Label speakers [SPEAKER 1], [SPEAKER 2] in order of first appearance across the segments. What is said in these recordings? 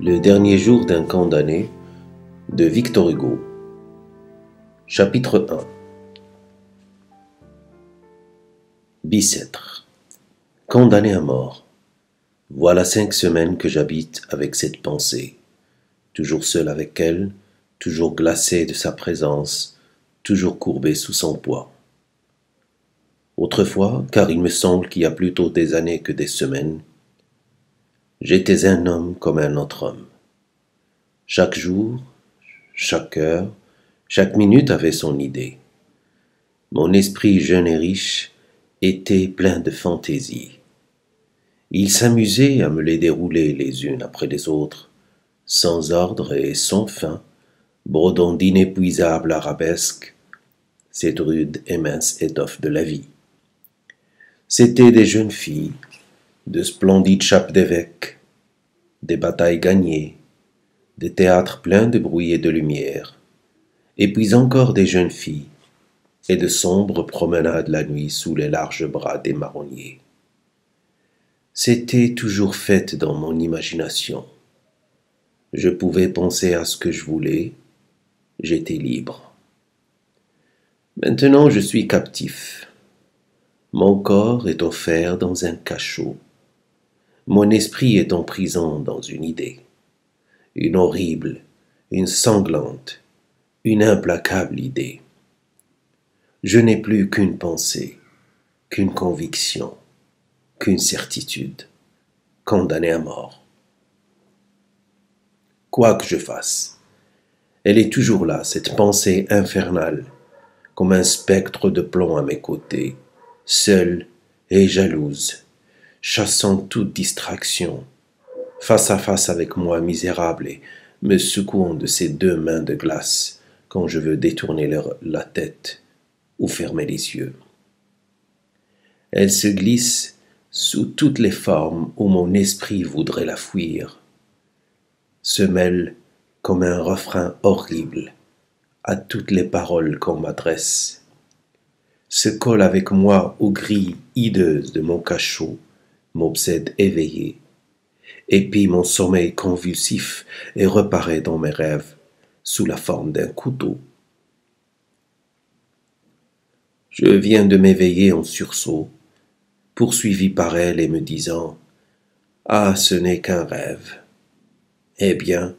[SPEAKER 1] Le dernier jour d'un condamné de Victor Hugo. Chapitre 1. Bicêtre. Condamné à mort. Voilà 5 semaines que j'habite avec cette pensée, toujours seul avec elle, toujours glacé de sa présence, toujours courbé sous son poids. Autrefois, car il me semble qu'il y a plutôt des années que des semaines, j'étais un homme comme un autre homme. Chaque jour, chaque heure, chaque minute avait son idée. Mon esprit jeune et riche était plein de fantaisies. Il s'amusait à me les dérouler les unes après les autres, sans ordre et sans fin, brodant d'inépuisables arabesques, cette rude et mince étoffe de la vie. C'étaient des jeunes filles, de splendides chapes d'évêques, des batailles gagnées, des théâtres pleins de bruit et de lumière, et puis encore des jeunes filles, et de sombres promenades la nuit sous les larges bras des marronniers. C'était toujours fait dans mon imagination. Je pouvais penser à ce que je voulais, j'étais libre. Maintenant je suis captif. Mon corps est offert dans un cachot. Mon esprit est en prison dans une idée. Une horrible, une sanglante, une implacable idée. Je n'ai plus qu'une pensée, qu'une conviction, qu'une certitude, condamnée à mort. Quoi que je fasse, elle est toujours là, cette pensée infernale, comme un spectre de plomb à mes côtés, seule et jalouse, chassant toute distraction, face à face avec moi misérable et me secouant de ses 2 mains de glace quand je veux détourner la tête ou fermer les yeux. Elle se glisse sous toutes les formes où mon esprit voudrait la fuir, se mêle comme un refrain horrible à toutes les paroles qu'on m'adresse, se colle avec moi aux grilles hideuses de mon cachot, m'obsède éveillé, épie mon sommeil convulsif et reparaît dans mes rêves sous la forme d'un couteau. Je viens de m'éveiller en sursaut, poursuivi par elle et me disant « Ah, ce n'est qu'un rêve !» Eh bien,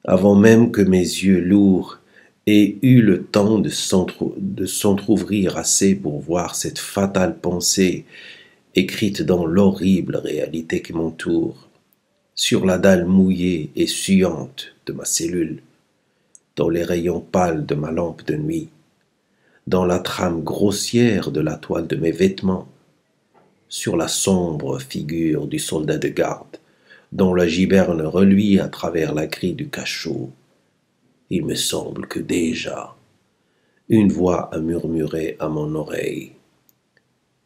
[SPEAKER 1] avant même que mes yeux lourds aient eu le temps de s'entr'ouvrir assez pour voir cette fatale pensée écrite dans l'horrible réalité qui m'entoure, sur la dalle mouillée et suante de ma cellule, dans les rayons pâles de ma lampe de nuit, dans la trame grossière de la toile de mes vêtements, sur la sombre figure du soldat de garde, dont la giberne reluit à travers la grille du cachot. Il me semble que déjà, une voix a murmuré à mon oreille,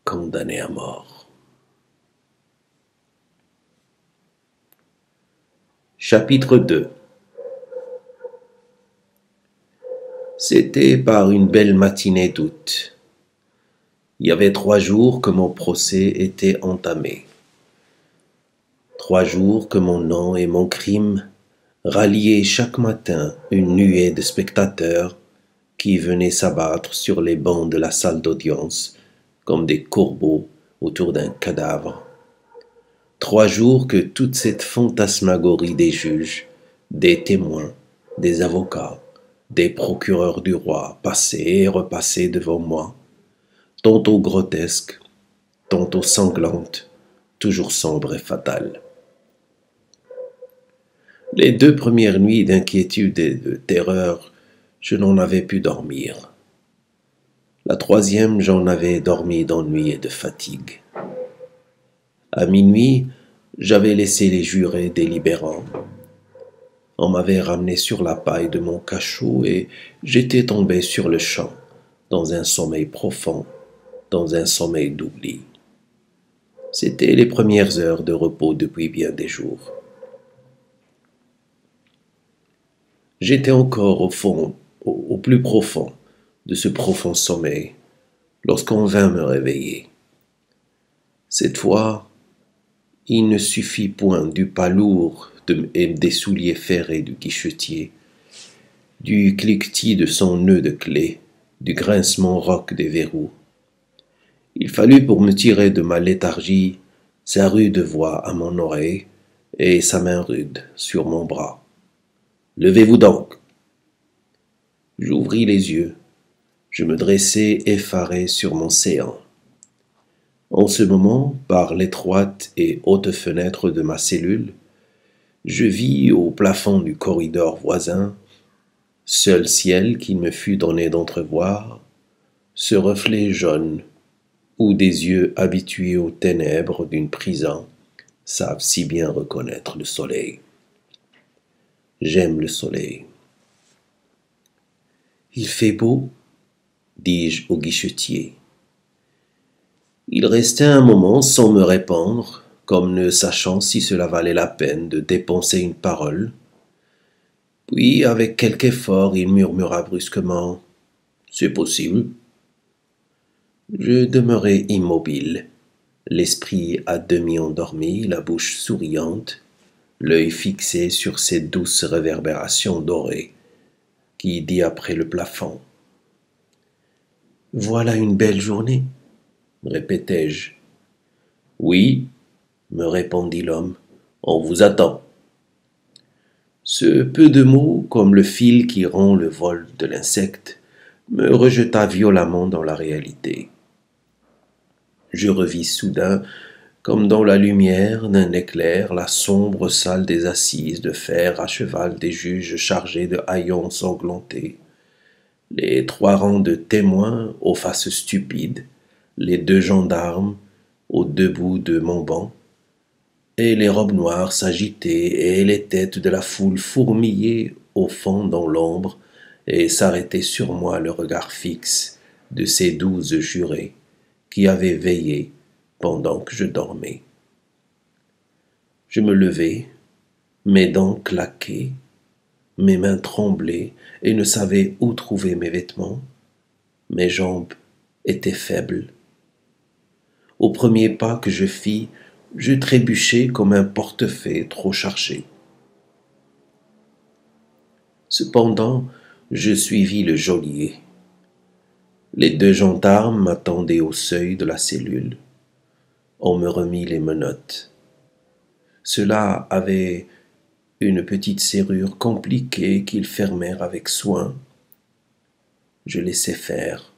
[SPEAKER 1] condamné à mort. Chapitre 2. C'était par une belle matinée d'août. Il y avait 3 jours que mon procès était entamé. 3 jours que mon nom et mon crime ralliaient chaque matin une nuée de spectateurs qui venaient s'abattre sur les bancs de la salle d'audience comme des corbeaux autour d'un cadavre. 3 jours que toute cette fantasmagorie des juges, des témoins, des avocats, des procureurs du roi passaient et repassaient devant moi, tantôt grotesque, tantôt sanglante, toujours sombre et fatale. Les 2 premières nuits d'inquiétude et de terreur, je n'en avais pu dormir. La 3e, j'en avais dormi d'ennui et de fatigue. À minuit, j'avais laissé les jurés délibérants. On m'avait ramené sur la paille de mon cachot et j'étais tombé sur le champ, dans un sommeil profond, dans un sommeil d'oubli. C'étaient les premières heures de repos depuis bien des jours. J'étais encore au fond, au plus profond de ce profond sommeil, lorsqu'on vint me réveiller. Cette fois, il ne suffit point du pas lourd et des souliers ferrés du guichetier, du cliquetis de son nœud de clé, du grincement rauque des verrous. Il fallut pour me tirer de ma léthargie sa rude voix à mon oreille et sa main rude sur mon bras. « Levez-vous donc !» J'ouvris les yeux. Je me dressai effaré sur mon séant. En ce moment, par l'étroite et haute fenêtre de ma cellule, je vis au plafond du corridor voisin, seul ciel qu'il me fut donné d'entrevoir, ce reflet jaune où des yeux habitués aux ténèbres d'une prison savent si bien reconnaître le soleil. J'aime le soleil. « Il fait beau ?» dis-je au guichetier. Il restait un moment sans me répondre, comme ne sachant si cela valait la peine de dépenser une parole. Puis, avec quelque effort, il murmura brusquement « C'est possible ?» Je demeurai immobile, l'esprit à demi endormi, la bouche souriante, l'œil fixé sur ces douces réverbérations dorées qui dit après le plafond. « Voilà une belle journée !» répétai-je. « Oui, » me répondit l'homme, « on vous attend. » Ce peu de mots, comme le fil qui rend le vol de l'insecte, me rejeta violemment dans la réalité. Je revis soudain, comme dans la lumière d'un éclair, la sombre salle des assises de fer à cheval des juges chargés de haillons ensanglantés, les 3 rangs de témoins aux faces stupides, les 2 gendarmes aux 2 bouts de mon banc, et les robes noires s'agitaient et les têtes de la foule fourmillaient au fond dans l'ombre et s'arrêtaient sur moi le regard fixe de ces 12 jurés qui avaient veillé pendant que je dormais. Je me levai, mes dents claquaient, mes mains tremblaient et ne savaient où trouver mes vêtements. Mes jambes étaient faibles. Au premier pas que je fis, je trébuchai comme un portefaix trop chargé. Cependant, je suivis le geôlier. Les 2 gendarmes m'attendaient au seuil de la cellule. On me remit les menottes. Cela avait une petite serrure compliquée qu'ils fermèrent avec soin. Je laissai faire.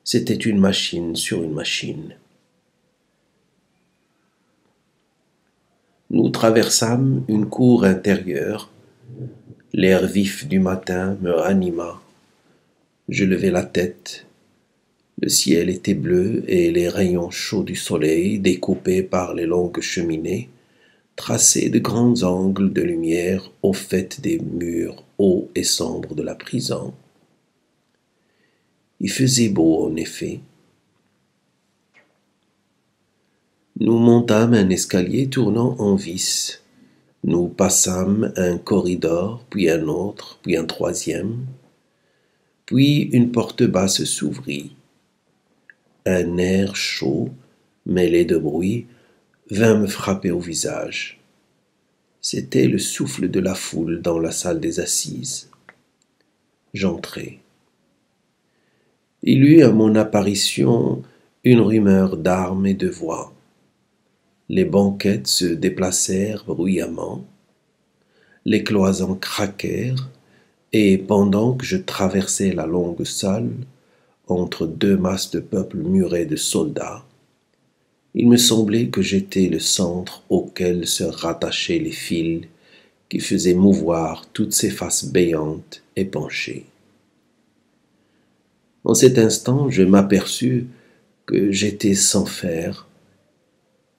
[SPEAKER 1] C'était une machine sur une machine. Nous traversâmes une cour intérieure. L'air vif du matin me ranima. Je levai la tête. Le ciel était bleu et les rayons chauds du soleil, découpés par les longues cheminées, traçaient de grands angles de lumière au fait des murs hauts et sombres de la prison. Il faisait beau, en effet. Nous montâmes un escalier tournant en vis. Nous passâmes un corridor, puis un autre, puis un troisième. Puis une porte basse s'ouvrit. Un air chaud, mêlé de bruit, vint me frapper au visage. C'était le souffle de la foule dans la salle des assises. J'entrai. Il y eut à mon apparition une rumeur d'armes et de voix. Les banquettes se déplacèrent bruyamment, les cloisons craquèrent, et pendant que je traversais la longue salle, entre 2 masses de peuple muré de soldats, il me semblait que j'étais le centre auquel se rattachaient les fils qui faisaient mouvoir toutes ces faces béantes et penchées. En cet instant, je m'aperçus que j'étais sans fer,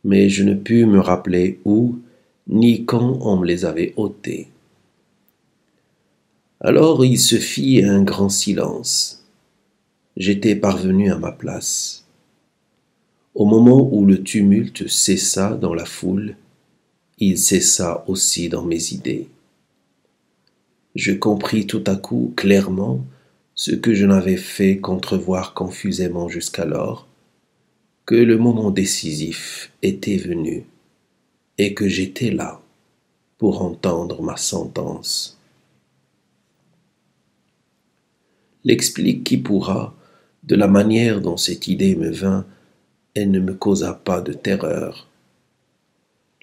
[SPEAKER 1] mais je ne pus me rappeler où ni quand on me les avait ôtés. Alors il se fit un grand silence. J'étais parvenu à ma place. Au moment où le tumulte cessa dans la foule, il cessa aussi dans mes idées. Je compris tout à coup clairement ce que je n'avais fait qu'entrevoir confusément jusqu'alors, que le moment décisif était venu et que j'étais là, pour entendre ma sentence. L'explique qui pourra de la manière dont cette idée me vint et ne me causa pas de terreur.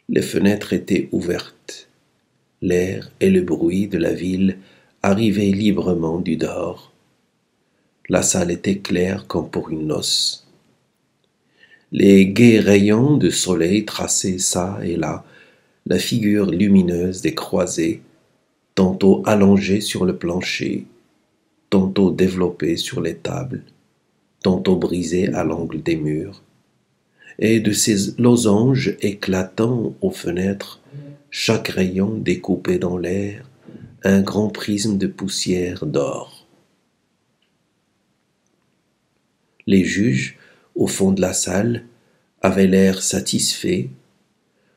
[SPEAKER 1] Les fenêtres étaient ouvertes. L'air et le bruit de la ville arrivaient librement du dehors. La salle était claire comme pour une noce. Les gais rayons de soleil traçaient çà et là la figure lumineuse des croisées, tantôt allongée sur le plancher, tantôt développée sur les tables, tantôt brisée à l'angle des murs, et de ces losanges éclatants aux fenêtres, chaque rayon découpait dans l'air un grand prisme de poussière d'or. Les juges, au fond de la salle, avaient l'air satisfaits,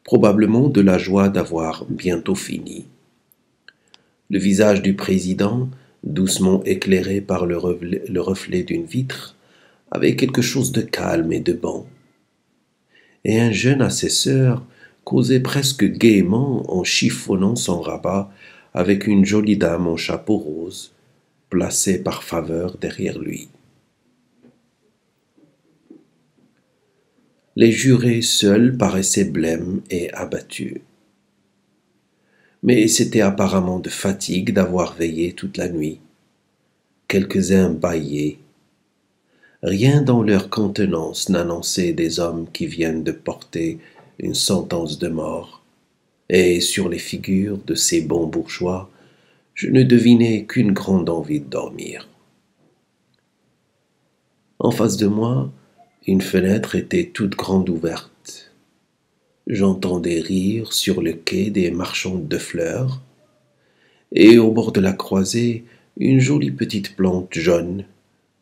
[SPEAKER 1] probablement de la joie d'avoir bientôt fini. Le visage du président, doucement éclairé par le reflet d'une vitre, avait quelque chose de calme et de bon. Et un jeune assesseur causait presque gaiement en chiffonnant son rabat avec une jolie dame en chapeau rose, placée par faveur derrière lui. Les jurés seuls paraissaient blêmes et abattus. Mais c'était apparemment de fatigue d'avoir veillé toute la nuit. Quelques-uns bâillaient. Rien dans leur contenance n'annonçait des hommes qui viennent de porter une sentence de mort, et sur les figures de ces bons bourgeois, je ne devinais qu'une grande envie de dormir. En face de moi, une fenêtre était toute grande ouverte. J'entendais rire sur le quai des marchands de fleurs, et au bord de la croisée, une jolie petite plante jaune,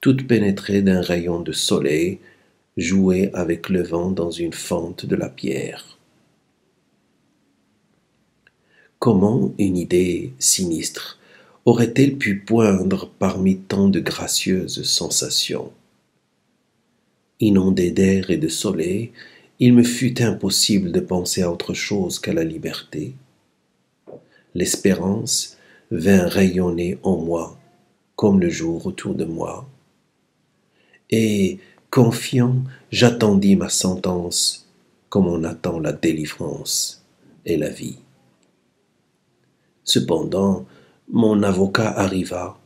[SPEAKER 1] toute pénétrée d'un rayon de soleil, jouait avec le vent dans une fente de la pierre. Comment une idée sinistre aurait-elle pu poindre parmi tant de gracieuses sensations? Inondé d'air et de soleil, il me fut impossible de penser à autre chose qu'à la liberté. L'espérance vint rayonner en moi, comme le jour autour de moi. Et, confiant, j'attendis ma sentence, comme on attend la délivrance et la vie. Cependant, mon avocat arriva.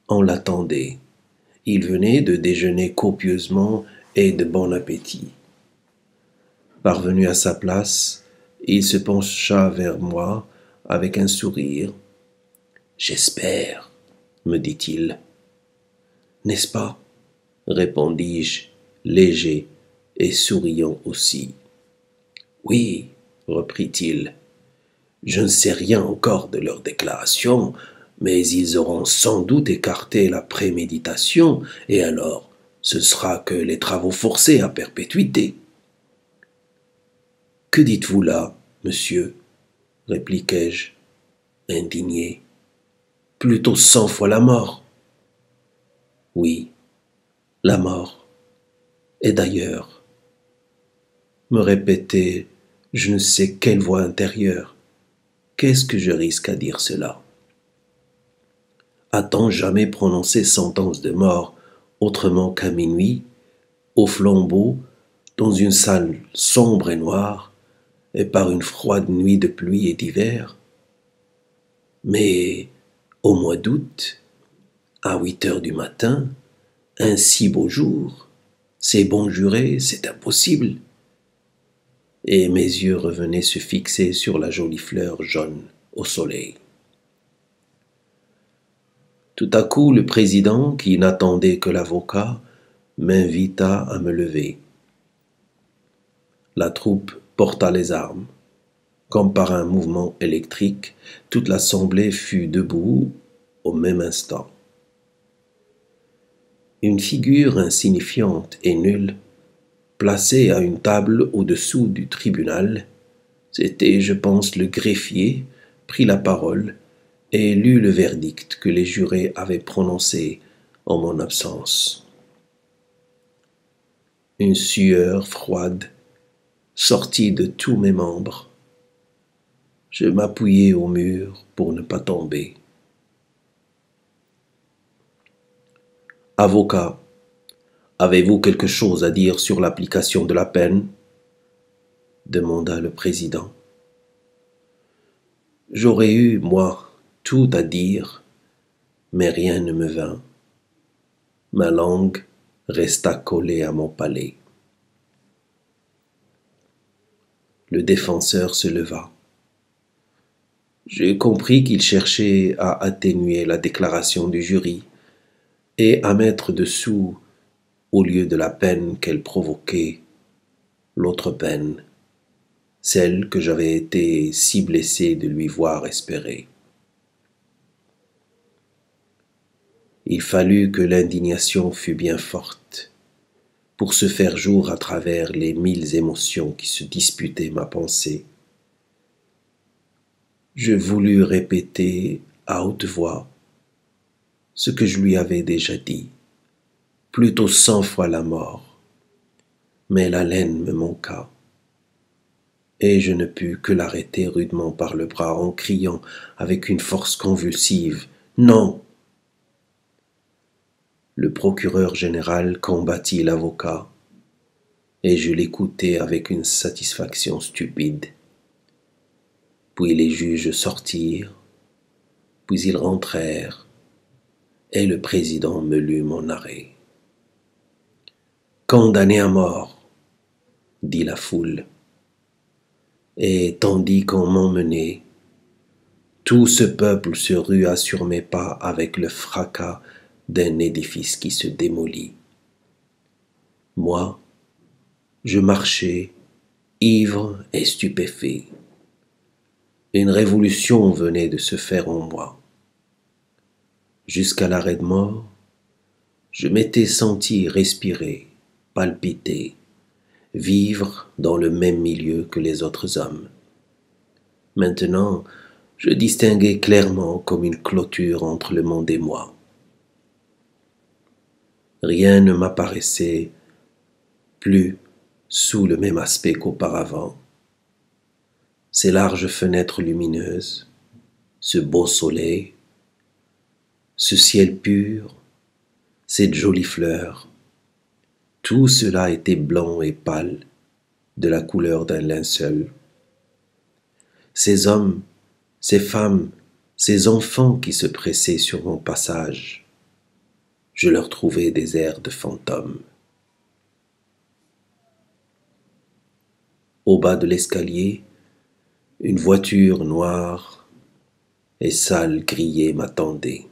[SPEAKER 1] On l'attendait. Il venait de déjeuner copieusement et de bon appétit. Parvenu à sa place, il se pencha vers moi avec un sourire. « J'espère, » me dit-il. « N'est-ce pas ?» répondis-je, léger et souriant aussi. « Oui, » reprit-il, « je ne sais rien encore de leur déclaration, mais ils auront sans doute écarté la préméditation, et alors ce sera que les travaux forcés à perpétuité. »« Que dites-vous là, monsieur ?» répliquai-je, indigné. « Plutôt 100 fois la mort. »« Oui, la mort. Et d'ailleurs, me répétait je ne sais quelle voix intérieure, qu'est-ce que je risque à dire cela? A-t-on jamais prononcé sentence de mort autrement qu'à minuit, au flambeau, dans une salle sombre et noire, et par une froide nuit de pluie et d'hiver? Mais au mois d'août, à 8 heures du matin, un si beau jour, c'est bon juré, c'est impossible. Et mes yeux revenaient se fixer sur la jolie fleur jaune au soleil. Tout à coup, le président, qui n'attendait que l'avocat, m'invita à me lever. La troupe porta les armes. Comme par un mouvement électrique, toute l'assemblée fut debout au même instant. Une figure insignifiante et nulle, placée à une table au-dessous du tribunal, c'était, je pense, le greffier, prit la parole et lut le verdict que les jurés avaient prononcé en mon absence. Une sueur froide sortit de tous mes membres. Je m'appuyai au mur pour ne pas tomber. Avocat, avez-vous quelque chose à dire sur l'application de la peine? Demanda le président. J'aurais eu, moi, tout à dire, mais rien ne me vint. Ma langue resta collée à mon palais. Le défenseur se leva. J'ai compris qu'il cherchait à atténuer la déclaration du jury et à mettre dessous, au lieu de la peine qu'elle provoquait, l'autre peine, celle que j'avais été si blessé de lui voir espérer. Il fallut que l'indignation fût bien forte pour se faire jour à travers les 1000 émotions qui se disputaient ma pensée. Je voulus répéter à haute voix ce que je lui avais déjà dit, plutôt 100 fois la mort, mais l'haleine me manqua, et je ne pus que l'arrêter rudement par le bras en criant avec une force convulsive « Non !» Le procureur général combattit l'avocat, et je l'écoutai avec une satisfaction stupide. Puis les juges sortirent, puis ils rentrèrent, et le président me lut mon arrêt. « Condamné à mort !» dit la foule. Et tandis qu'on m'emmenait, tout ce peuple se rua sur mes pas avec le fracas d'un édifice qui se démolit. Moi, je marchais, ivre et stupéfait. Une révolution venait de se faire en moi. Jusqu'à l'arrêt de mort, je m'étais senti respirer, palpiter, vivre dans le même milieu que les autres hommes. Maintenant, je distinguais clairement comme une clôture entre le monde et moi. Rien ne m'apparaissait plus sous le même aspect qu'auparavant. Ces larges fenêtres lumineuses, ce beau soleil, ce ciel pur, cette jolie fleur, tout cela était blanc et pâle, de la couleur d'un linceul. Ces hommes, ces femmes, ces enfants qui se pressaient sur mon passage, je leur trouvais des airs de fantômes. Au bas de l'escalier, une voiture noire et sale grillée m'attendait.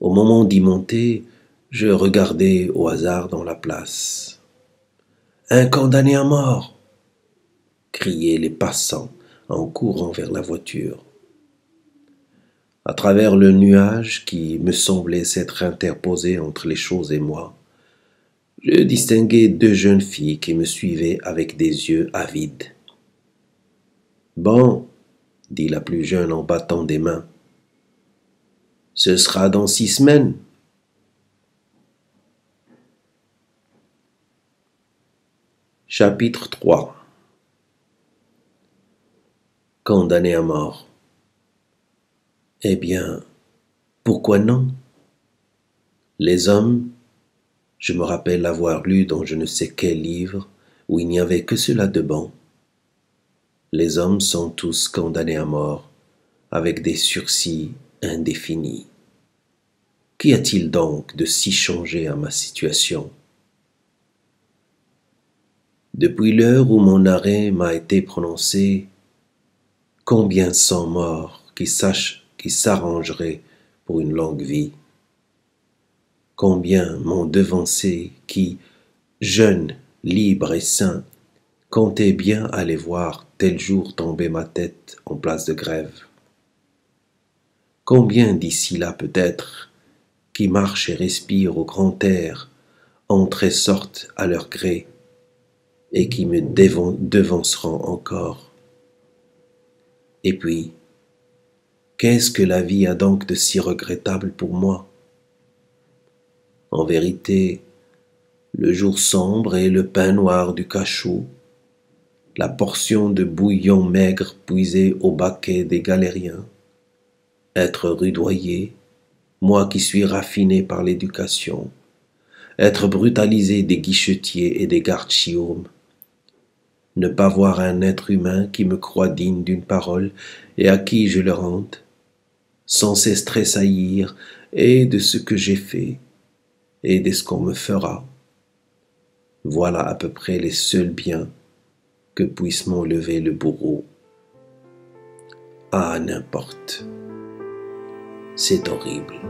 [SPEAKER 1] Au moment d'y monter, je regardai au hasard dans la place. « Un condamné à mort !» criaient les passants en courant vers la voiture. À travers le nuage qui me semblait s'être interposé entre les choses et moi, je distinguai 2 jeunes filles qui me suivaient avec des yeux avides. « Bon, » dit la plus jeune en battant des mains, « ce sera dans 6 semaines. » Chapitre 3. Condamné à mort. Eh bien, pourquoi non? Les hommes, je me rappelle avoir lu dans je ne sais quel livre où il n'y avait que cela de bon. Les hommes sont tous condamnés à mort, avec des sursis indéfinis. Qu'y a-t-il donc de si changé à ma situation? Depuis l'heure où mon arrêt m'a été prononcé, combien sont morts qui s'arrangeraient pour une longue vie? Combien m'ont devancé qui, jeune, libre et sain, comptait bien aller voir tel jour tomber ma tête en place de grève? Combien d'ici là peut-être, qui marchent et respirent au grand air, entrent et sortent à leur gré, et qui me devanceront encore? Et puis, qu'est-ce que la vie a donc de si regrettable pour moi? En vérité, le jour sombre et le pain noir du cachot, la portion de bouillon maigre puisée au baquet des galériens, être rudoyé, moi qui suis raffiné par l'éducation, être brutalisé des guichetiers et des gardes-chiourmes, ne pas voir un être humain qui me croit digne d'une parole et à qui je le rende, sans cesse tressaillir et de ce que j'ai fait et de ce qu'on me fera. Voilà à peu près les seuls biens que puisse m'enlever le bourreau. Ah, n'importe, c'est horrible.